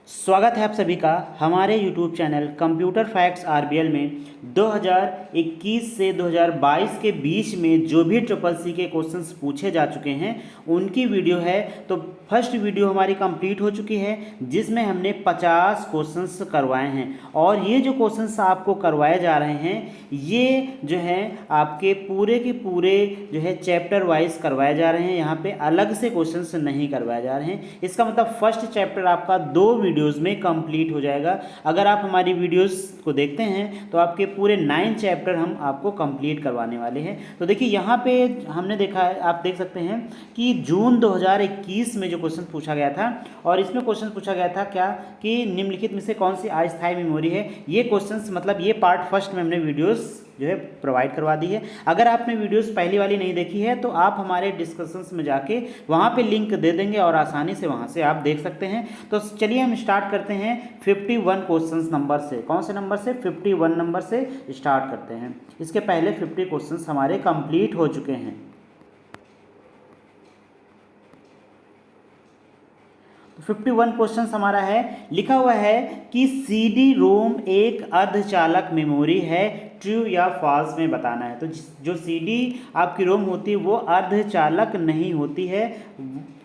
स्वागत है आप सभी का हमारे YouTube channel computer facts RBL में 2021 से 2022 के बीच में जो भी ट्रिपल सी के क्वेश्चंस पूछे जा चुके हैं उनकी वीडियो है। तो फर्स्ट वीडियो हमारी कंप्लीट हो चुकी है जिसमें हमने 50 क्वेश्चंस करवाए हैं और ये जो क्वेश्चंस आपको करवाए जा रहे हैं ये जो है आपके पूरे के पूरे जो है चैप्टर वाइज करवाए जा रहे हैं। यहाँ पे अलग से क्वेश्चंस नहीं करवाए जा रहे हैं। इसका मतलब फर्स्ट चैप्टर आपका 2 वीडियोस में कंप्लीट हो जाएगा। अगर आप हमारी वीडियोस को देखते हैं तो आपके पूरे 9 चैप्टर हम आपको कंप्लीट करवाने वाले हैं। तो देखिए यहाँ पे हमने देखा है, आप देख सकते हैं कि जून 2021 में जो क्वेश्चन पूछा गया था और इसमें क्वेश्चन पूछा गया था क्या कि निम्नलिखित में से कौन सी अस्थायी मेमोरी है। ये क्वेश्चंस मतलब ये पार्ट फर्स्ट में हमने वीडियोस जो है प्रोवाइड करवा दी है। अगर आपने वीडियोस पहली वाली नहीं देखी है तो आप हमारे डिस्कशंस में जाके वहाँ पे लिंक दे देंगे और आसानी से वहाँ से आप देख सकते हैं। तो चलिए हम स्टार्ट करते हैं 51 क्वेश्चंस नंबर से। कौन से नंबर से? 51 नंबर से स्टार्ट करते हैं। इसके पहले 50 क्वेश्चंस हमारे कंप्लीट हो चुके हैं। 51 क्वेश्चन हमारा है, लिखा हुआ है कि सीडी रोम एक अर्धचालक मेमोरी है, ट्रू या फॉल्स में बताना है। तो जो सीडी आपकी रोम होती है वो अर्धचालक नहीं होती है,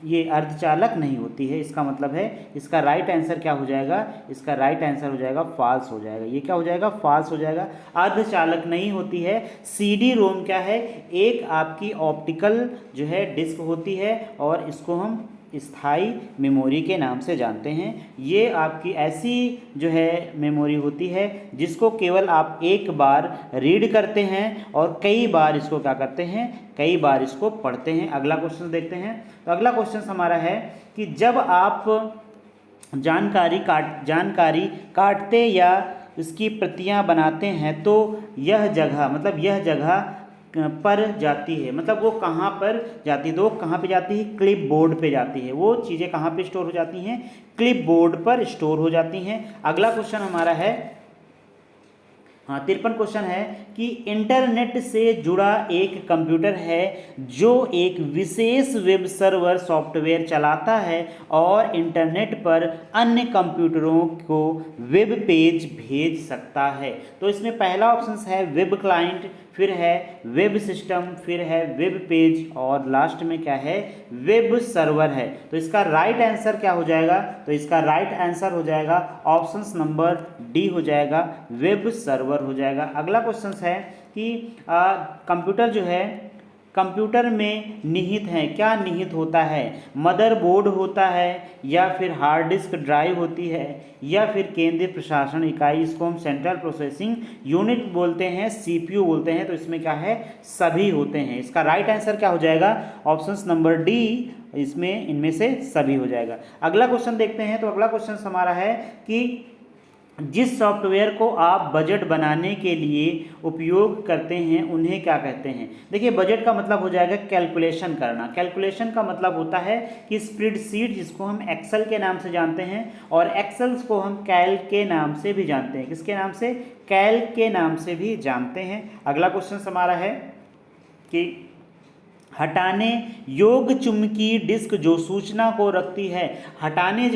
ये अर्धचालक नहीं होती है। इसका मतलब है इसका राइट आंसर क्या हो जाएगा? इसका राइट आंसर हो जाएगा फॉल्स हो जाएगा। ये क्या हो जाएगा? फॉल्स हो जाएगा। अर्धचालक नहीं होती है। सीडी रोम क्या है? एक आपकी ऑप्टिकल जो है डिस्क होती है और इसको हम स्थायी मेमोरी के नाम से जानते हैं। ये आपकी ऐसी जो है मेमोरी होती है जिसको केवल आप एक बार रीड करते हैं और कई बार इसको क्या करते हैं? कई बार इसको पढ़ते हैं। अगला क्वेश्चन देखते हैं। तो अगला क्वेश्चन हमारा है कि जब आप जानकारी काटते या इसकी प्रतियां बनाते हैं तो यह जगह पर जाती है, मतलब वो कहाँ पर जाती है? तो वो कहाँ पे जाती है? क्लिप बोर्ड पे जाती है। वो चीज़ें कहाँ पे स्टोर हो जाती हैं? क्लिप बोर्ड पर स्टोर हो जाती हैं। अगला क्वेश्चन हमारा है 53 क्वेश्चन है कि इंटरनेट से जुड़ा एक कंप्यूटर है जो एक विशेष वेब सर्वर सॉफ्टवेयर चलाता है और इंटरनेट पर अन्य कंप्यूटरों को वेब पेज भेज सकता है। तो इसमें पहला ऑप्शन है वेब क्लाइंट, फिर है वेब सिस्टम, फिर है वेब पेज और लास्ट में क्या है? वेब सर्वर है। तो इसका राइट आंसर क्या हो जाएगा? तो इसका राइट आंसर हो जाएगा ऑप्शन नंबर डी हो जाएगा, वेब सर्वर हो जाएगा। अगला क्वेश्चन है कि कंप्यूटर जो है कंप्यूटर में निहित है, क्या निहित होता है? मदरबोर्ड होता है या फिर हार्ड डिस्क ड्राइव होती है या फिर केंद्रीय प्रशासन इकाई, इसको हम सेंट्रल प्रोसेसिंग यूनिट बोलते हैं, सीपीयू बोलते हैं। तो इसमें क्या है? सभी होते हैं। इसका राइट आंसर क्या हो जाएगा? ऑप्शन नंबर डी, इसमें इनमें से सभी हो जाएगा। अगला क्वेश्चन देखते हैं। तो अगला क्वेश्चन हमारा है कि जिस सॉफ्टवेयर को आप बजट बनाने के लिए उपयोग करते हैं उन्हें क्या कहते हैं? देखिए बजट का मतलब हो जाएगा कैलकुलेशन करना। कैलकुलेशन का मतलब होता है कि स्प्रेडशीट, जिसको हम एक्सेल के नाम से जानते हैं और एक्सेल्स को हम कैल के नाम से भी जानते हैं। किसके नाम से? कैल के नाम से भी जानते हैं। अगला क्वेश्चन हमारा है कि हटाने योग्य चुंबकीय डिस्क जो सूचना को रखती है। हटाने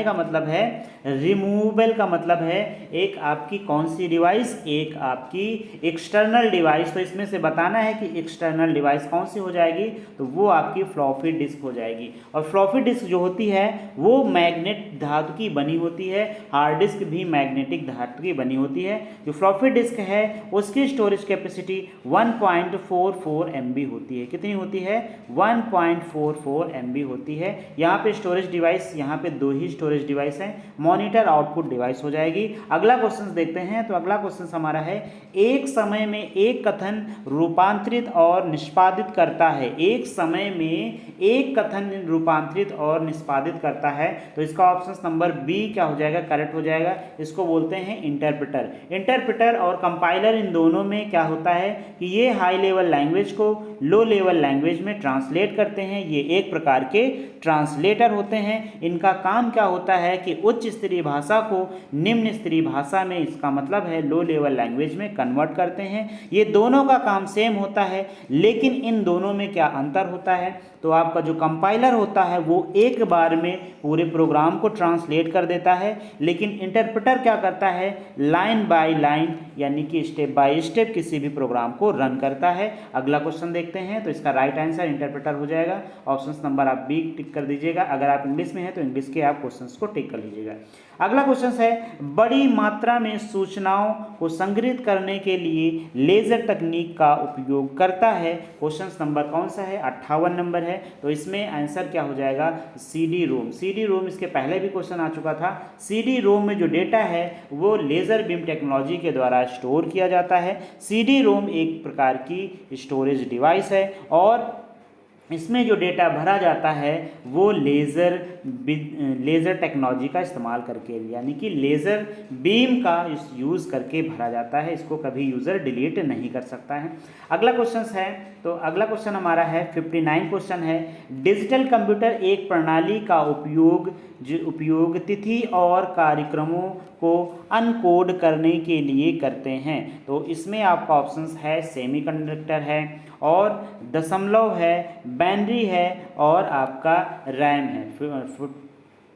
का मतलब है, रिमूवेबल का मतलब है एक आपकी कौन सी डिवाइस? एक आपकी एक्सटर्नल डिवाइस। तो इसमें से बताना है कि एक्सटर्नल डिवाइस कौन सी हो जाएगी? तो वो आपकी फ्लॉपी डिस्क हो जाएगी। और फ्लॉपी डिस्क जो होती है वो मैग्नेट धातु की बनी होती है, हार्ड डिस्क भी मैग्नेटिक धातु की बनी होती है। जो फ्लॉपी डिस्क है उसकी स्टोरेज कैपेसिटी 1.44 MB होती है। कितनी होती है? 1.44 MB होती है। यहाँ पे स्टोरेज डिवाइस, यहाँ पे 2 ही स्टोरेज डिवाइस हैं, मॉनिटर आउटपुट डिवाइस हो जाएगी। अगला क्वेश्चन देखते हैं। तो अगला क्वेश्चन हमारा है एक समय में एक कथन रूपांतरित और निष्पादित करता है। एक समय में एक कथन रूपांतरित और निष्पादित करता है। तो इसका ऑप्शन नंबर बी क्या हो जाएगा? करेक्ट हो जाएगा। इसको बोलते हैं इंटरप्रेटर। इंटरप्रेटर और कंपाइलर, इन दोनों में क्या होता है कि ये हाई लेवल लैंग्वेज को लो लेवल लैंग्वेज में ट्रांसलेट करते हैं। ये एक प्रकार के ट्रांसलेटर होते हैं। इनका काम क्या होता है कि उच्च स्तरीय भाषा को निम्न स्तरीय भाषा में, इसका मतलब है लो लेवल लैंग्वेज में कन्वर्ट करते हैं। ये दोनों का काम सेम होता है, लेकिन इन दोनों में क्या अंतर होता है? तो आपका जो कंपाइलर होता है वो एक बार में पूरे प्रोग्राम को ट्रांसलेट कर देता है, लेकिन इंटरप्रेटर क्या करता है? लाइन बाय लाइन यानी कि स्टेप बाय स्टेप किसी भी प्रोग्राम को रन करता है। अगला क्वेश्चन देखते हैं। तो इसका राइट आंसर इंटरप्रेटर हो जाएगा। ऑप्शन नंबर आप बी टिक कर दीजिएगा। अगर आप इंग्लिश में हैं तो इंग्लिश के आप क्वेश्चन को टिक कर लीजिएगा। अगला क्वेश्चन है, बड़ी मात्रा में सूचनाओं को संग्रहित करने के लिए लेजर तकनीक का उपयोग करता है। क्वेश्चन नंबर कौन सा है? 58 नंबर है। तो इसमें आंसर क्या हो जाएगा? CD रोम। CD रोम इसके पहले भी क्वेश्चन आ चुका था। CD रोम में जो डेटा है वो लेजर बीम टेक्नोलॉजी के द्वारा स्टोर किया जाता है। CD रोम एक प्रकार की स्टोरेज डिवाइस है और इसमें जो डेटा भरा जाता है वो लेज़र टेक्नोलॉजी का इस्तेमाल करके, यानी कि लेज़र बीम का यूज़ करके भरा जाता है। इसको कभी यूज़र डिलीट नहीं कर सकता है। अगला क्वेश्चन है, तो अगला क्वेश्चन हमारा है 59 क्वेश्चन है, डिजिटल कंप्यूटर एक प्रणाली का उपयोग तिथि और कार्यक्रमों को अनकोड करने के लिए करते हैं। तो इसमें आपका ऑप्शन है सेमीकंडक्टर है और दशमलव है, बाइनरी है और आपका रैम है।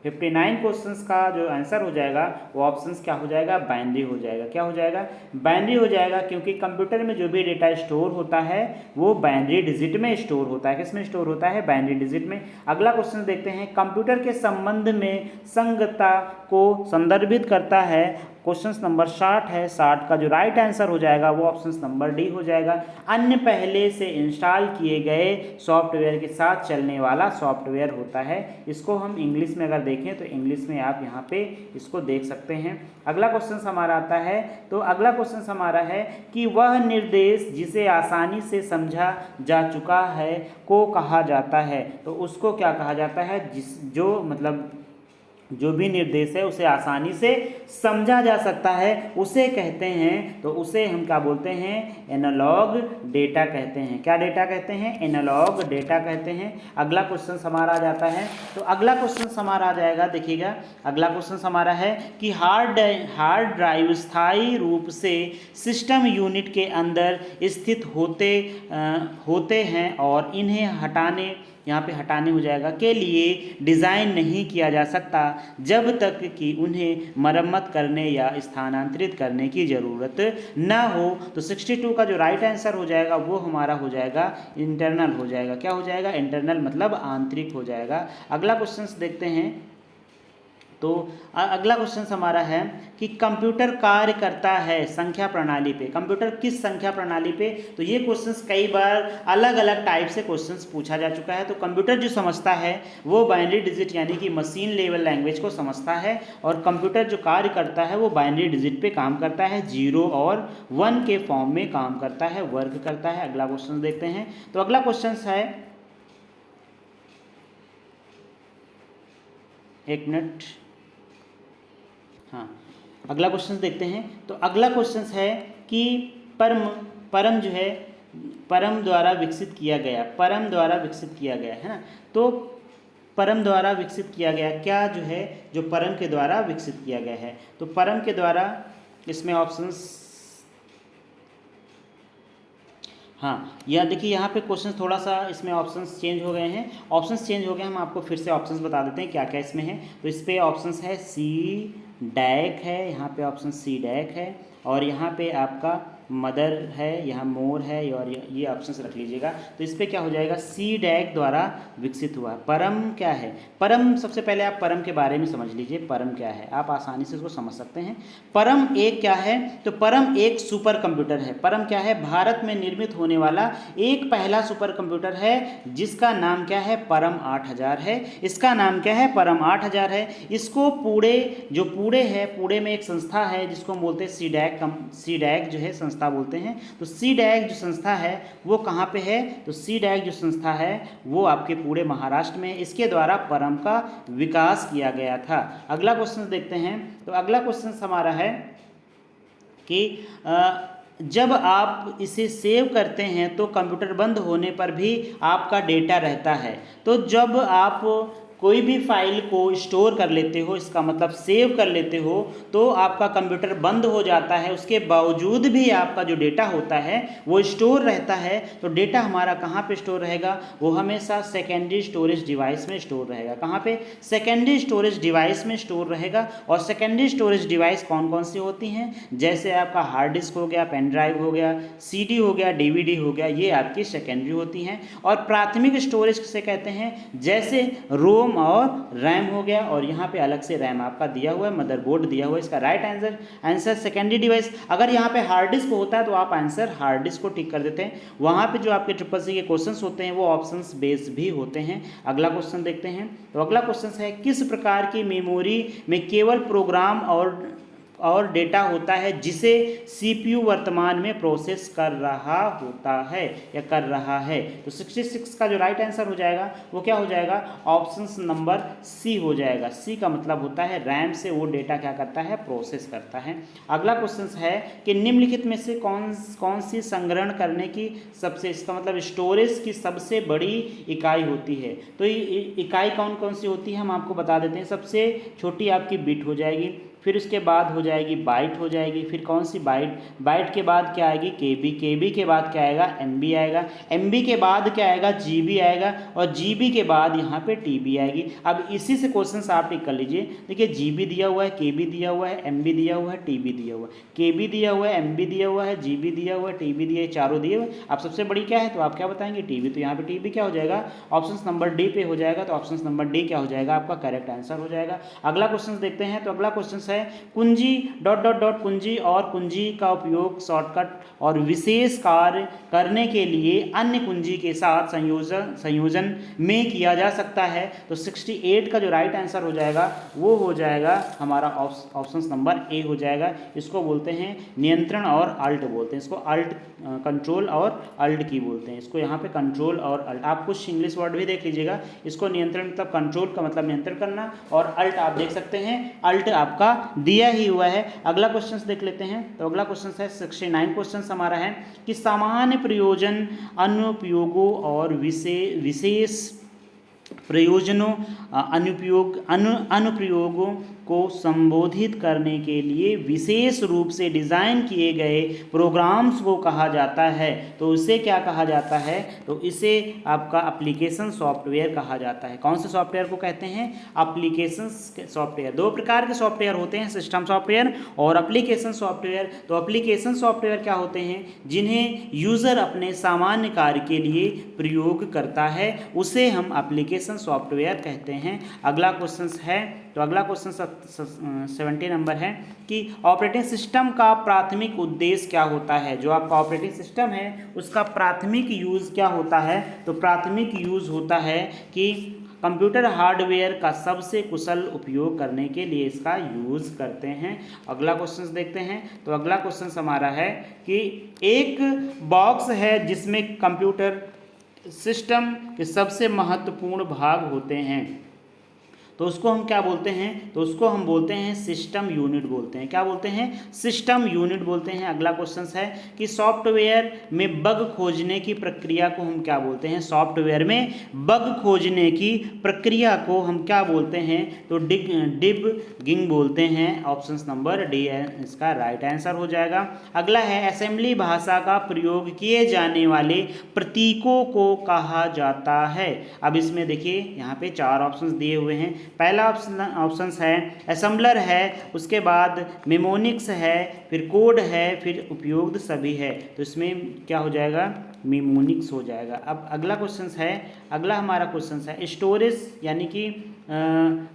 59 क्वेश्चंस का जो आंसर हो जाएगा वो ऑप्शंस क्या हो जाएगा? बाइनरी हो जाएगा। क्या हो जाएगा? बाइनरी हो जाएगा, क्योंकि कंप्यूटर में जो भी डेटा स्टोर होता है वो बाइनरी डिजिट में स्टोर होता है। किसमें स्टोर होता है? बाइनरी डिजिट में। अगला क्वेश्चन देखते हैं, कंप्यूटर के संबंध में संगतता को संदर्भित करता है। क्वेश्चन नंबर 60 है। 60 का जो राइट आंसर हो जाएगा वो ऑप्शन नंबर डी हो जाएगा। अन्य पहले से इंस्टॉल किए गए सॉफ्टवेयर के साथ चलने वाला सॉफ्टवेयर होता है। इसको हम इंग्लिश में अगर देखें तो इंग्लिश में आप यहाँ पे इसको देख सकते हैं। अगला क्वेश्चन हमारा आता है, तो अगला क्वेश्चन हमारा है कि वह निर्देश जिसे आसानी से समझा जा चुका है को कहा जाता है। तो उसको क्या कहा जाता है? जो भी निर्देश है उसे आसानी से समझा जा सकता है उसे कहते हैं, तो उसे हम क्या बोलते हैं? एनालॉग डेटा कहते हैं। क्या डेटा कहते हैं? एनालॉग डेटा कहते हैं। अगला क्वेश्चन हमारा आ जाता है, तो अगला क्वेश्चन हमारा आ जाएगा, देखिएगा अगला क्वेश्चन हमारा है कि हार्ड ड्राइव स्थायी रूप से सिस्टम यूनिट के अंदर स्थित होते हैं और इन्हें यहाँ पे हटाने हो जाएगा के लिए डिज़ाइन नहीं किया जा सकता जब तक कि उन्हें मरम्मत करने या स्थानांतरित करने की ज़रूरत न हो। तो 62 का जो राइट आंसर हो जाएगा वो हमारा हो जाएगा इंटरनल हो जाएगा। क्या हो जाएगा? इंटरनल मतलब आंतरिक हो जाएगा। अगला क्वेश्चन देखते हैं, तो अगला क्वेश्चन हमारा है कि कंप्यूटर कार्य करता है संख्या प्रणाली पे। कंप्यूटर किस संख्या प्रणाली पे? तो ये क्वेश्चंस कई बार अलग अलग टाइप से क्वेश्चंस पूछा जा चुका है। तो कंप्यूटर जो समझता है वो बाइनरी डिजिट यानी कि मशीन लेवल लैंग्वेज को समझता है, और कंप्यूटर जो कार्य करता है वो बाइनरी डिजिट पे काम करता है, 0 और 1 के फॉर्म में काम करता है, वर्क करता है। अगला क्वेश्चन देखते हैं, तो अगला क्वेश्चन है, एक मिनट, हाँ अगला क्वेश्चन देखते हैं। तो अगला क्वेश्चन है कि परम जो है परम द्वारा विकसित किया गया है ना। तो परम द्वारा विकसित किया गया क्या जो है, जो परम के द्वारा विकसित किया गया है। तो परम के द्वारा इसमें ऑप्शंस, हाँ यह देखिए यहाँ पे क्वेश्चन थोड़ा सा इसमें ऑप्शंस चेंज हो गए हैं। ऑप्शंस चेंज हो गए, हम आपको फिर से ऑप्शंस बता देते हैं क्या क्या इसमें है। तो इस पे ऑप्शंस है सी डैक है, यहाँ पे ऑप्शन सी डैक है, और यहाँ पे आपका मदर है, यहाँ मोर है, और ये ऑप्शंस रख लीजिएगा। तो इस पे क्या हो जाएगा? सी डैक द्वारा विकसित हुआ। परम क्या है? परम, सबसे पहले आप परम के बारे में समझ लीजिए। परम क्या है, आप आसानी से इसको समझ सकते हैं। परम एक क्या है? तो परम एक सुपर कंप्यूटर है। परम क्या है? भारत में निर्मित होने वाला एक पहला सुपर कंप्यूटर है जिसका नाम क्या है? परम 8000 है। इसका नाम क्या है? परम 8000 है। इसको पुणे में एक संस्था है जिसको बोलते हैं सी डैक जो है संस्था बोलते हैं। तो सी डैक जो संस्था है वो कहाँ पे है? तो सी डैक जो संस्था है वो आपके पूरे महाराष्ट्र में, इसके द्वारा परम का विकास किया गया था। अगला क्वेश्चन देखते हैं, तो अगला क्वेश्चन हमारा है कि जब आप इसे सेव करते हैं तो कंप्यूटर बंद होने पर भी आपका डेटा रहता है। तो जब आप कोई भी फाइल को स्टोर कर लेते हो, इसका मतलब सेव कर लेते हो, तो आपका कंप्यूटर बंद हो जाता है, उसके बावजूद भी आपका जो डेटा होता है वो स्टोर रहता है। तो डेटा हमारा कहाँ पे स्टोर रहेगा? वो हमेशा सेकेंडरी स्टोरेज डिवाइस में स्टोर रहेगा। कहाँ पे? सेकेंडरी स्टोरेज डिवाइस में स्टोर रहेगा। और सेकेंडरी स्टोरेज डिवाइस कौन कौन सी होती हैं? जैसे आपका हार्ड डिस्क हो गया, पेन ड्राइव हो गया, सीडी हो गया, डीवीडी हो गया, ये आपकी सेकेंडरी होती हैं। और प्राथमिक स्टोरेज किसे कहते हैं? जैसे रोम और रैम हो गया, और यहाँ पे अलग से रैम आपका दिया हुआ है, मदरबोर्ड दिया हुआ है। इसका राइट आंसर सेकेंडरी डिवाइस। अगर यहाँ पे हार्ड डिस्क होता है तो आप आंसर हार्ड डिस्क को टिक कर देते हैं। वहाँ पे जो आपके ट्रिपल सी के क्वेश्चंस होते हैं वो ऑप्शंस बेस्ड भी होते हैं। अगला क्वेश्चन देखते हैं। तो अगला क्वेश्चन है, किस प्रकार की मेमोरी में केवल प्रोग्राम और डेटा होता है जिसे सीपीयू वर्तमान में प्रोसेस कर रहा होता है या कर रहा है? तो 66 का जो राइट आंसर हो जाएगा वो क्या हो जाएगा? ऑप्शन नंबर सी हो जाएगा। सी का मतलब होता है रैम से वो डेटा क्या करता है? प्रोसेस करता है। अगला क्वेश्चन है कि निम्नलिखित में से कौन सी संग्रहण करने की सबसे, इसका मतलब स्टोरेज की सबसे बड़ी इकाई होती है? तो ये इकाई कौन कौन सी होती है हम आपको बता देते हैं। सबसे छोटी आपकी बिट हो जाएगी, फिर उसके बाद हो जाएगी बाइट हो जाएगी, फिर कौन सी बाइट के बाद क्या आएगी? केबी के बाद क्या आएगा? एमबी आएगा, एमबी के बाद क्या आएगा? जीबी आएगा, और जीबी के बाद यहाँ पे टीबी आएगी। अब इसी से क्वेश्चन आप टिक कर लीजिए। देखिए जीबी दिया हुआ है, केबी दिया हुआ है, एमबी दिया हुआ है, टीबी दिया हुआ है। केबी दिया हुआ है, एमबी दिया हुआ है, जीबी दिया हुआ है, टीबी दिया है, चारों दिए हुए। अब सबसे बड़ी क्या है तो आप क्या बताएंगे? टीबी। तो यहाँ पे टीबी क्या हो जाएगा? ऑप्शन नंबर डी पे हो जाएगा। तो ऑप्शन नंबर डी क्या हो जाएगा? आपका करेक्ट आंसर हो जाएगा। अगला क्वेश्चन देखते हैं। तो अगला क्वेश्चन है, कुंजी ... कुंजी और कुंजी का उपयोग शॉर्टकट और विशेष कार्य करने के लिए अन्य कुंजी के साथ संयोजन में किया जा सकता है। तो 68 का जो राइट आंसर हो जाएगा वो हो जाएगा हमारा ऑप्शन नंबर ए हो जाएगा। इसको बोलते हैं नियंत्रण और अल्ट बोलते हैं। इसको अल्ट, कंट्रोल और अल्ट की बोलते हैं। इसको यहाँ पे कंट्रोल और अल्ट, आप कुछ इंग्लिश वर्ड भी देख लीजिएगा। इसको नियंत्रण मतलब कंट्रोल का मतलब नियंत्रण करना, और अल्ट आप देख सकते हैं अल्ट आपका दिया ही हुआ है। अगला क्वेश्चन देख लेते हैं। तो अगला क्वेश्चन है 69 क्वेश्चन हमारा है कि सामान्य प्रयोजन अनुप्रयोगों और विशेष प्रयोजनों अनुप्रयोगों को संबोधित करने के लिए विशेष रूप से डिज़ाइन किए गए प्रोग्राम्स को कहा जाता है। तो इसे क्या कहा जाता है? तो इसे आपका एप्लीकेशन सॉफ्टवेयर कहा जाता है। कौन से सॉफ्टवेयर को कहते हैं? Application software. दो प्रकार के सॉफ्टवेयर होते हैं, सिस्टम सॉफ्टवेयर और एप्लीकेशन सॉफ्टवेयर। तो एप्लीकेशन सॉफ्टवेयर क्या होते हैं? जिन्हें यूज़र अपने सामान्य कार्य के लिए प्रयोग करता है, उसे हम एप्लीकेशन सॉफ्टवेयर कहते हैं। अगला क्वेश्चन है, तो अगला क्वेश्चन 70 नंबर है कि ऑपरेटिंग सिस्टम का प्राथमिक उद्देश्य क्या होता है? जो आपका ऑपरेटिंग सिस्टम है उसका प्राथमिक यूज़ क्या होता है? तो प्राथमिक यूज़ होता है कि कंप्यूटर हार्डवेयर का सबसे कुशल उपयोग करने के लिए इसका यूज़ करते हैं। अगला क्वेश्चन देखते हैं। तो अगला क्वेश्चन हमारा है कि एक बॉक्स है जिसमें कंप्यूटर सिस्टम के सबसे महत्वपूर्ण भाग होते हैं, तो उसको हम क्या बोलते हैं? तो उसको हम बोलते हैं सिस्टम यूनिट बोलते हैं। क्या बोलते हैं? सिस्टम यूनिट बोलते हैं। अगला क्वेश्चन है कि सॉफ्टवेयर में बग खोजने की प्रक्रिया को हम क्या बोलते हैं? सॉफ्टवेयर में बग खोजने की प्रक्रिया को हम क्या बोलते हैं? तो डिबगिंग बोलते हैं। ऑप्शन नंबर डी इसका राइट आंसर हो जाएगा। अगला है असेंबली भाषा का प्रयोग किए जाने वाले प्रतीकों को कहा जाता है। अब इसमें देखिए यहाँ पे 4 ऑप्शन दिए हुए हैं। पहला ऑप्शन है असेंबलर है, उसके बाद मेमोनिक्स है, फिर कोड है, फिर उपयुक्त सभी है। तो इसमें क्या हो जाएगा? मेमोनिक्स हो जाएगा। अब अगला क्वेश्चन है, अगला हमारा क्वेश्चन है स्टोरेज यानी कि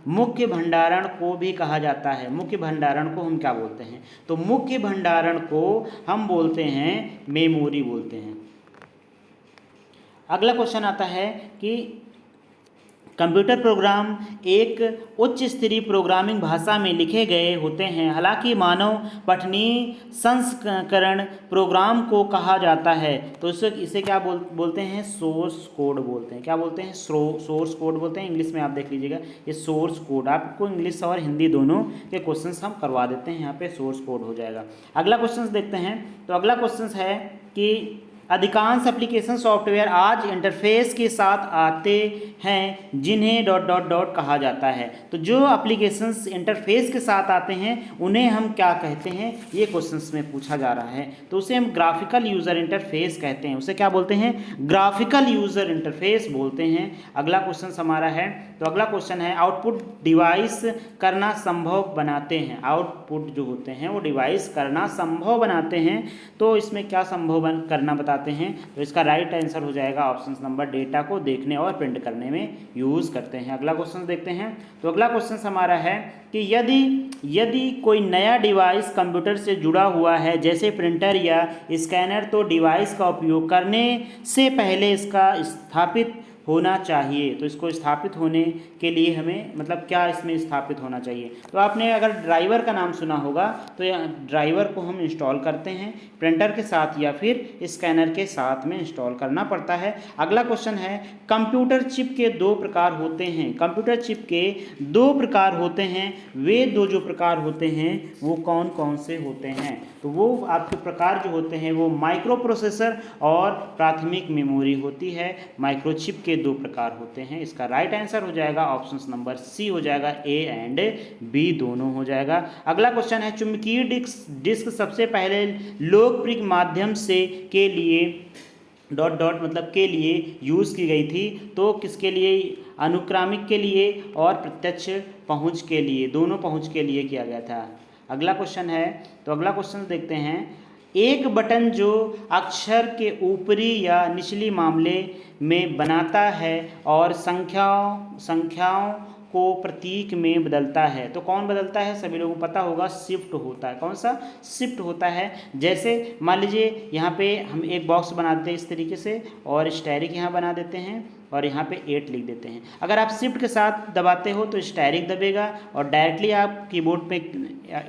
मुख्य भंडारण को भी कहा जाता है। मुख्य भंडारण को हम क्या बोलते हैं? तो मुख्य भंडारण को हम बोलते हैं मेमोरी बोलते हैं। अगला क्वेश्चन आता है कि कंप्यूटर प्रोग्राम एक उच्च स्तरीय प्रोग्रामिंग भाषा में लिखे गए होते हैं। हालांकि मानव पठनीय संस्करण प्रोग्राम को कहा जाता है। तो इसे क्या बोलते हैं? सोर्स कोड बोलते हैं। क्या बोलते हैं? सोर्स कोड बोलते हैं। इंग्लिश में आप देख लीजिएगा, ये सोर्स कोड। आपको इंग्लिश और हिंदी दोनों के क्वेश्चंस हम करवा देते हैं, यहाँ पे सोर्स कोड हो जाएगा। अगला क्वेश्चन देखते हैं। तो अगला क्वेश्चन है कि अधिकांश एप्लीकेशन सॉफ्टवेयर आज इंटरफेस के साथ आते हैं जिन्हें डॉट डॉट डॉट कहा जाता है। तो जो एप्लीकेशंस इंटरफेस के साथ आते हैं उन्हें हम क्या कहते हैं, ये क्वेश्चंस में पूछा जा रहा है। तो उसे हम ग्राफिकल यूज़र इंटरफेस कहते हैं। उसे क्या बोलते हैं? ग्राफिकल यूज़र इंटरफेस बोलते हैं। अगला क्वेश्चन हमारा है, तो अगला क्वेश्चन है आउटपुट डिवाइस करना संभव बनाते हैं। आउटपुट जो होते हैं वो डिवाइस करना संभव बनाते हैं। तो इसमें क्या संभव करना बताते हैं? तो इसका राइट आंसर हो जाएगा ऑप्शन नंबर, डेटा को देखने और प्रिंट करने में यूज़ करते हैं। अगला क्वेश्चन देखते हैं। तो अगला क्वेश्चन हमारा है कि यदि कोई नया डिवाइस कंप्यूटर से जुड़ा हुआ है जैसे प्रिंटर या स्कैनर, तो डिवाइस का उपयोग करने से पहले इसका स्थापित होना चाहिए। तो इसको स्थापित होने के लिए हमें मतलब क्या इसमें स्थापित होना चाहिए? तो आपने अगर ड्राइवर का नाम सुना होगा, तो ड्राइवर को हम इंस्टॉल करते हैं प्रिंटर के साथ या फिर स्कैनर के साथ में इंस्टॉल करना पड़ता है। अगला क्वेश्चन है, कंप्यूटर चिप के दो प्रकार होते हैं। कंप्यूटर चिप के दो प्रकार होते हैं। वे दो जो प्रकार होते हैं वो कौन कौन से होते हैं? तो वो आपके प्रकार जो होते हैं वो माइक्रो प्रोसेसर और प्राथमिक मेमोरी होती है। माइक्रोचिप के दो प्रकार होते हैं। इसका राइट आंसर हो जाएगा ऑप्शन नंबर सी हो जाएगा, ए एंड बी दोनों हो जाएगा। अगला क्वेश्चन है, चुंबकीय डिस्क सबसे पहले लोकप्रिय माध्यम से के लिए डॉट डॉट मतलब के लिए यूज़ की गई थी। तो किसके लिए? अनुक्रमिक के लिए और प्रत्यक्ष पहुंच के लिए, दोनों पहुंच के लिए किया गया था। अगला क्वेश्चन है, तो अगला क्वेश्चन देखते हैं। एक बटन जो अक्षर के ऊपरी या निचली मामले में बनाता है और संख्याओं को प्रतीक में बदलता है। तो कौन बदलता है? सभी लोगों को पता होगा, शिफ्ट होता है। कौन सा? शिफ्ट होता है। जैसे मान लीजिए यहाँ पे हम एक बॉक्स बनाते हैं इस तरीके से और स्टैरिक यहाँ बना देते हैं और यहाँ पे 8 लिख देते हैं। अगर आप शिफ्ट के साथ दबाते हो तो स्टैरिक दबेगा और डायरेक्टली आप कीबोर्ड पे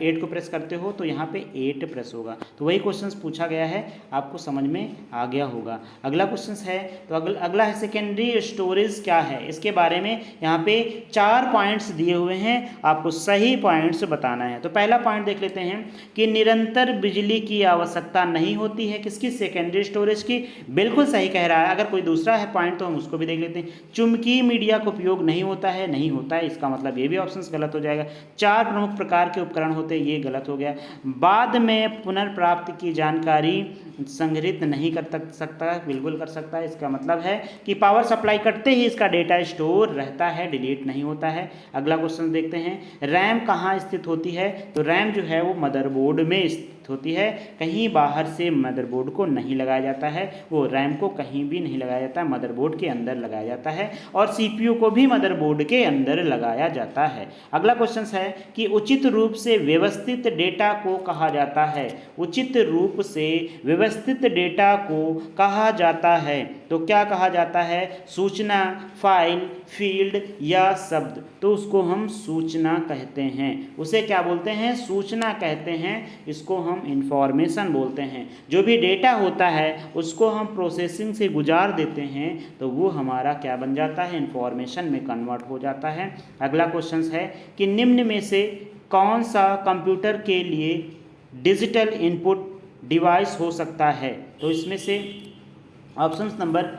8 को प्रेस करते हो तो यहाँ पे 8 प्रेस होगा। तो वही क्वेश्चंस पूछा गया है, आपको समझ में आ गया होगा। अगला क्वेश्चन है, तो अगला है सेकेंडरी स्टोरेज क्या है। इसके बारे में यहाँ पे 4 पॉइंट्स दिए हुए हैं, आपको सही पॉइंट्स बताना है। तो पहला पॉइंट देख लेते हैं कि निरंतर बिजली की आवश्यकता नहीं होती है। किसकी? सेकेंडरी स्टोरेज की। बिल्कुल सही कह रहा है। अगर कोई दूसरा है पॉइंट तो हम उसको भी देख लेते हैं। चुंबकीय मीडिया का उपयोग नहीं होता है, नहीं होता है, इसका मतलब ये भी ऑप्शन गलत हो जाएगा। 4 प्रमुख प्रकार के उपकरण होते हैं, ये गलत हो गया। बाद में पुनर्प्राप्ति की जानकारी संग्रहित नहीं कर सकता, बिल्कुल कर सकता है। इसका मतलब है कि पावर सप्लाई करते ही इसका डेटा स्टोर रहता है, डिलीट नहीं होता है। अगला क्वेश्चन देखते हैं, रैम कहाँ स्थित होती है। तो रैम जो है वो मदरबोर्ड में स्थित होती है, कहीं बाहर से मदरबोर्ड को नहीं लगाया जाता है। वो रैम को कहीं भी नहीं लगाया जाता है, मदरबोर्ड के अंदर लगाया जाता है। और सीपीयू को भी मदरबोर्ड के अंदर लगाया जाता है। अगला क्वेश्चन है कि उचित रूप से व्यवस्थित डेटा को कहा जाता है। उचित रूप से व्यवस्थित डेटा को कहा जाता है। तो क्या कहा जाता है? सूचना, फाइल, फील्ड या शब्द। तो उसको हम सूचना कहते हैं। उसे क्या बोलते हैं? सूचना कहते हैं। इसको हम इंफॉर्मेशन बोलते हैं। जो भी डेटा होता है उसको हम प्रोसेसिंग से गुजार देते हैं तो वो हमारा क्या बन जाता है? इंफॉर्मेशन में कन्वर्ट हो जाता है। अगला क्वेश्चन है कि निम्न में से कौन सा कंप्यूटर के लिए डिजिटल इनपुट डिवाइस हो सकता है। तो इसमें से ऑप्शन नंबर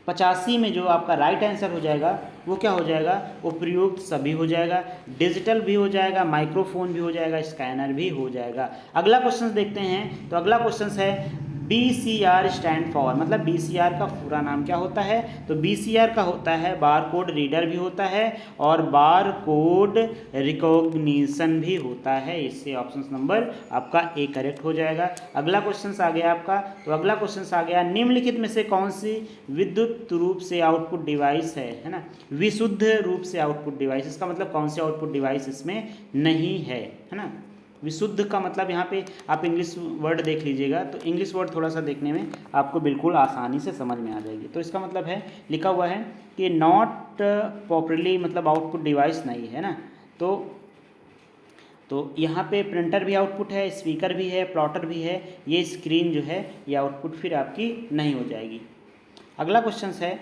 85 में जो आपका राइट आंसर हो जाएगा वो क्या हो जाएगा? उपयुक्त सभी हो जाएगा, डिजिटल भी हो जाएगा, माइक्रोफोन भी हो जाएगा, स्कैनर भी हो जाएगा। अगला क्वेश्चन देखते हैं। तो अगला क्वेश्चन है BCR स्टैंड फॉर, मतलब BCR का पूरा नाम क्या होता है। तो BCR का होता है बार कोड रीडर भी होता है और बार कोड रिकॉग्निशन भी होता है। इससे ऑप्शन नंबर आपका ए करेक्ट हो जाएगा। अगला क्वेश्चन आ गया आपका, तो अगला क्वेश्चन आ गया निम्नलिखित में से कौन सी विद्युत रूप से आउटपुट डिवाइस है ना, विशुद्ध रूप से आउटपुट डिवाइस। इसका मतलब कौन से आउटपुट डिवाइस इसमें नहीं है ना। विशुद्ध का मतलब यहाँ पे आप इंग्लिश वर्ड देख लीजिएगा, तो इंग्लिश वर्ड थोड़ा सा देखने में आपको बिल्कुल आसानी से समझ में आ जाएगी। तो इसका मतलब है, लिखा हुआ है कि नॉट प्रॉपरली मतलब आउटपुट डिवाइस नहीं है ना। तो यहाँ पे प्रिंटर भी आउटपुट है, स्पीकर भी है, प्लॉटर भी है, ये स्क्रीन जो है ये आउटपुट फिर आपकी नहीं हो जाएगी। अगला क्वेश्चन है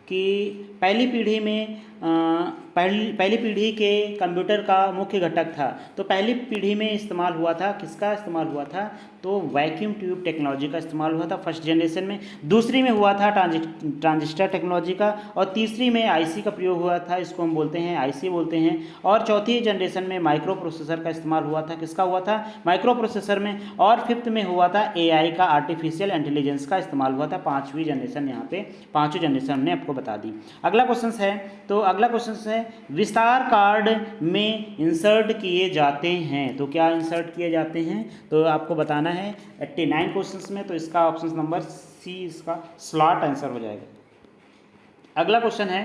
कि पहली पीढ़ी में पहली पीढ़ी के कंप्यूटर का मुख्य घटक था। तो पहली पीढ़ी में इस्तेमाल हुआ था, किसका इस्तेमाल हुआ था, तो वैक्यूम ट्यूब टेक्नोलॉजी का इस्तेमाल हुआ था फर्स्ट जनरेशन में। दूसरी में हुआ था ट्रांजिस्टर टेक्नोलॉजी का, और तीसरी में आईसी का प्रयोग हुआ था, इसको हम बोलते हैं आईसी बोलते हैं। और चौथी जनरेशन में माइक्रो प्रोसेसर का इस्तेमाल हुआ था, किसका हुआ था, माइक्रो प्रोसेसर में। और फिफ्थ में हुआ था एआई का, आर्टिफिशियल इंटेलिजेंस का इस्तेमाल हुआ था। पाँचवीं जनरेशन, यहाँ पे पाँचवीं जनरेशन हमने आपको बता दी। अगला क्वेश्चन है, तो अगला क्वेश्चन है विस्तार कार्ड में इंसर्ट किए जाते हैं। तो क्या इंसर्ट किए जाते हैं, तो आपको बताना है 89 क्वेश्चंस में। तो इसका ऑप्शन नंबर सी इसका स्लॉट आंसर हो जाएगा। अगला क्वेश्चन है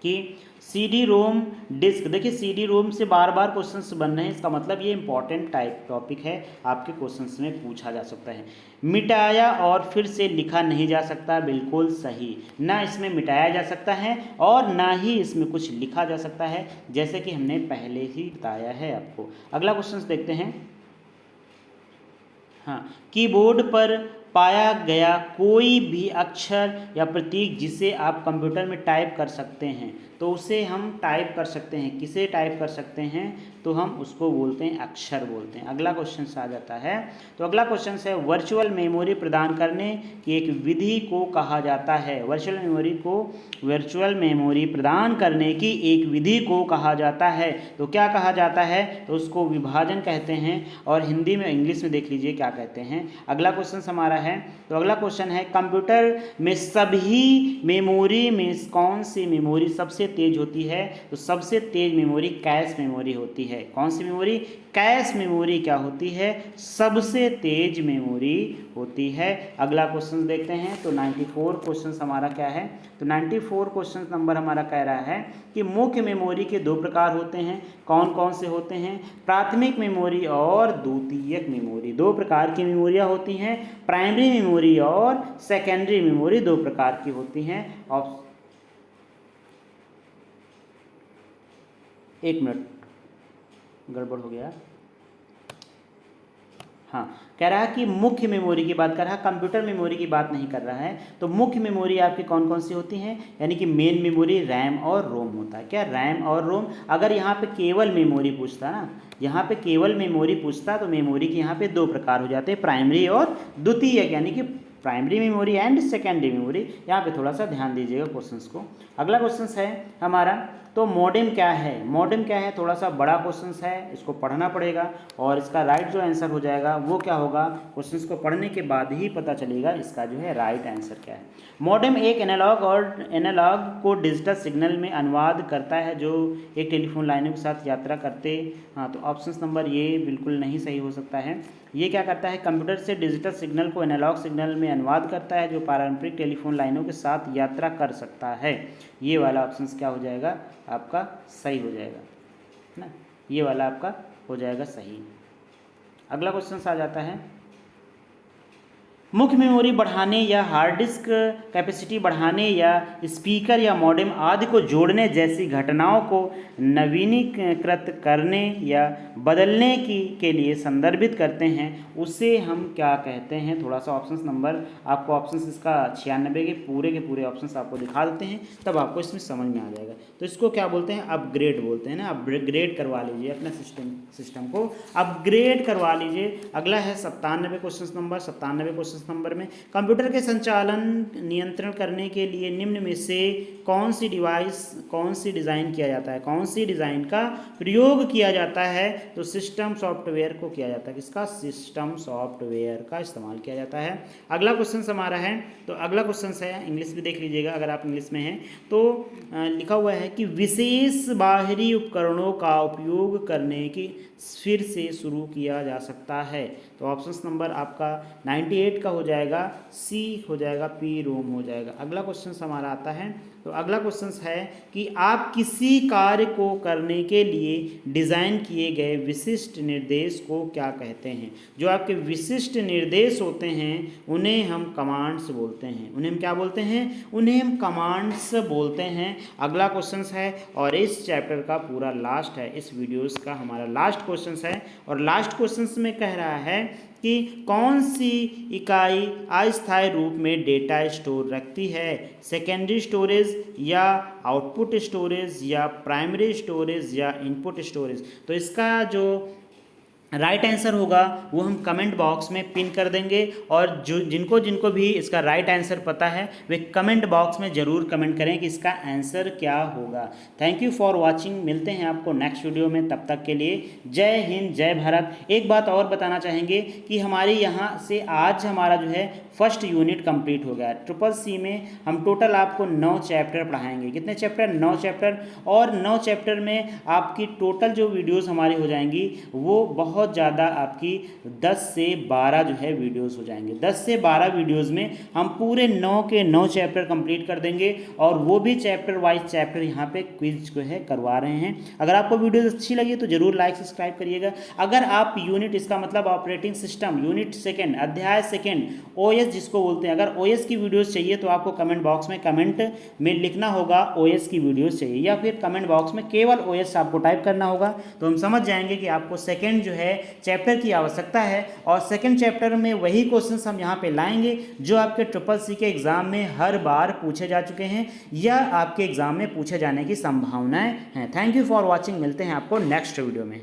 कि सीडी रोम डिस्क, देखिए सीडी रोम से बार बार क्वेश्चंस बन रहे हैं, इसका मतलब ये इंपॉर्टेंट टाइप टॉपिक है, आपके क्वेश्चंस में पूछा जा सकता है। मिटाया और फिर से लिखा नहीं जा सकता, बिल्कुल सही, ना इसमें मिटाया जा सकता है और ना ही इसमें कुछ लिखा जा सकता है, जैसे कि हमने पहले ही बताया है आपको। अगला क्वेश्चन देखते हैं। हाँ, कीबोर्ड पर पाया गया कोई भी अक्षर या प्रतीक जिसे आप कंप्यूटर में टाइप कर सकते हैं, तो उसे हम टाइप कर सकते हैं, किसे टाइप कर सकते हैं, तो हम उसको बोलते हैं अक्षर बोलते हैं। अगला क्वेश्चन आ जाता है, तो अगला क्वेश्चन है वर्चुअल मेमोरी प्रदान करने की एक विधि को कहा जाता है। वर्चुअल मेमोरी प्रदान करने की एक विधि को कहा जाता है, तो क्या कहा जाता है, तो उसको विभाजन कहते हैं, और हिंदी में इंग्लिश में देख लीजिए क्या कहते हैं। अगला क्वेश्चन हमारा है, तो अगला क्वेश्चन है कंप्यूटर में सभी मेमोरी में कौन सी मेमोरी सबसे तेज होती है, तो सबसे तेज मेमोरी कैश मेमोरी होती है। कौन सी मेमोरी, कैश मेमोरी क्या होती है, सबसे तेज मेमोरी होती है। अगला क्वेश्चन देखते हैं, तो 94 क्वेश्चन हमारा क्या है, तो 94 क्वेश्चन नंबर हमारा कह रहा है कि मुख्य मेमोरी के दो प्रकार होते हैं, कौन कौन से होते हैं, प्राथमिक मेमोरी और द्वितीयक मेमोरी। दो प्रकार की मेमोरियाँ होती हैं, प्राइमरी मेमोरी और सेकेंडरी मेमोरी दो प्रकार की होती हैं। एक मिनट, गड़बड़ हो गया। हाँ, कह रहा है कि मुख्य मेमोरी की बात कर रहा है, कंप्यूटर मेमोरी की बात नहीं कर रहा है। तो मुख्य मेमोरी आपकी कौन कौन सी होती हैं, यानी कि मेन मेमोरी रैम और रोम होता है। क्या, रैम और रोम। अगर यहाँ पे केवल मेमोरी पूछता ना, यहाँ पे केवल मेमोरी पूछता, तो मेमोरी के यहाँ पे दो प्रकार हो जाते हैं, प्राइमरी और द्वितीयक, यानी कि primary memory and secondary memory. यहाँ पे थोड़ा सा ध्यान दीजिएगा क्वेश्चंस को। अगला क्वेश्चन है हमारा, तो मॉडेम क्या है, मॉडेम क्या है, थोड़ा सा बड़ा क्वेश्चन है, इसको पढ़ना पड़ेगा, और इसका राइट जो आंसर हो जाएगा वो क्या होगा, क्वेश्चन को पढ़ने के बाद ही पता चलेगा इसका जो है राइट आंसर क्या है। मॉडेम एक एनालॉग को डिजिटल सिग्नल में अनुवाद करता है जो एक टेलीफोन लाइनों के साथ यात्रा करते। हाँ, तो ऑप्शन नंबर ये बिल्कुल नहीं सही हो सकता है। ये क्या करता है, कंप्यूटर से डिजिटल सिग्नल को एनालॉग सिग्नल में अनुवाद करता है जो पारंपरिक टेलीफोन लाइनों के साथ यात्रा कर सकता है। ये वाला ऑप्शन क्या हो जाएगा, आपका सही हो जाएगा ना, ये वाला आपका हो जाएगा सही। अगला क्वेश्चन आ जाता है, मुख्य मेमोरी बढ़ाने या हार्ड डिस्क कैपेसिटी बढ़ाने या स्पीकर या मॉडेम आदि को जोड़ने जैसी घटनाओं को नवीनीकृत करने या बदलने के लिए संदर्भित करते हैं, उसे हम क्या कहते हैं। थोड़ा सा ऑप्शंस नंबर आपको, ऑप्शंस इसका 96 के पूरे ऑप्शंस आपको दिखा देते हैं, तब आपको इसमें समझ में आ जाएगा। तो इसको क्या बोलते हैं, अपग्रेड बोलते हैं ना, अपग्रेड करवा लीजिए अपना सिस्टम को, अपग्रेड करवा लीजिए। अगला है 97 क्वेश्चन नंबर। 97 क्वेश्चन नंबर में, कंप्यूटर के संचालन नियंत्रण करने के लिए निम्न में से कौन सी डिज़ाइन किया जाता है, कौन सी डिज़ाइन का प्रयोग किया जाता है, तो सिस्टम सॉफ्टवेयर को किया जाता है, किसका, सिस्टम सॉफ्टवेयर का इस्तेमाल किया जाता है। अगला क्वेश्चन हमारा है, तो अगला क्वेश्चन है, इंग्लिश भी देख लीजिएगा अगर आप इंग्लिश में हैं, तो लिखा हुआ है कि विशेष बाहरी उपकरणों का उपयोग करने की फिर से शुरू किया जा सकता है। तो ऑप्शन नंबर आपका 98 का हो जाएगा सी, हो जाएगा पी रोम हो जाएगा। अगला क्वेश्चन हमारा आता है, तो अगला क्वेश्चन है कि आप किसी कार्य को करने के लिए डिज़ाइन किए गए विशिष्ट निर्देश को क्या कहते हैं। जो आपके विशिष्ट निर्देश होते हैं उन्हें हम कमांड्स बोलते हैं। उन्हें हम क्या बोलते हैं? उन्हें हम कमांड्स बोलते हैं। अगला क्वेश्चन है और इस चैप्टर का पूरा लास्ट है, इस वीडियोस का हमारा लास्ट क्वेश्चन है। और लास्ट क्वेश्चन में कह रहा है कि कौन सी इकाई अस्थायी रूप में डेटा स्टोर रखती है, सेकेंडरी स्टोरेज या आउटपुट स्टोरेज या प्राइमरी स्टोरेज या इनपुट स्टोरेज। तो इसका जो राइट आंसर होगा वो हम कमेंट बॉक्स में पिन कर देंगे और जो जिनको जिनको भी इसका राइट आंसर पता है वे कमेंट बॉक्स में ज़रूर कमेंट करें कि इसका आंसर क्या होगा। Thank you for watching. मिलते हैं आपको नेक्स्ट वीडियो में, तब तक के लिए जय हिंद जय भारत। एक बात और बताना चाहेंगे कि हमारे यहाँ से आज हमारा जो है फर्स्ट यूनिट कंप्लीट हो गया। ट्रिपल सी में हम टोटल आपको 9 चैप्टर पढ़ाएंगे। कितने चैप्टर? 9 चैप्टर। और 9 चैप्टर में आपकी टोटल जो वीडियोस हमारी हो जाएंगी वो बहुत ज़्यादा आपकी 10 से 12 जो है वीडियोस हो जाएंगे। 10 से 12 वीडियोस में हम पूरे 9 के 9 चैप्टर कंप्लीट कर देंगे और वो भी चैप्टर वाइज चैप्टर यहाँ पे क्विज जो है करवा रहे हैं। अगर आपको वीडियो अच्छी लगी तो जरूर लाइक सब्सक्राइब करिएगा। अगर आप यूनिट, इसका मतलब ऑपरेटिंग सिस्टम, यूनिट सेकेंड, अध्याय सेकेंड, ओएस जिसको बोलते हैं, अगर ओएस की वीडियोस चाहिए तो आपको कमेंट बॉक्स में कमेंट में लिखना होगा ओएस की वीडियोस चाहिए, या फिर कमेंट बॉक्स में केवल ओएस आपको टाइप करना होगा। तो हम समझ जाएंगे कि आपको सेकेंड जो है चैप्टर की आवश्यकता है। और सेकेंड चैप्टर में वही क्वेश्चंस हम यहाँ पे लाएंगे जो आपके ट्रिपल सी के एग्जाम में हर बार पूछे जा चुके हैं या आपके एग्जाम में पूछे जाने की संभावनाएं हैं। Thank you for watching. मिलते हैं आपको नेक्स्ट वीडियो में।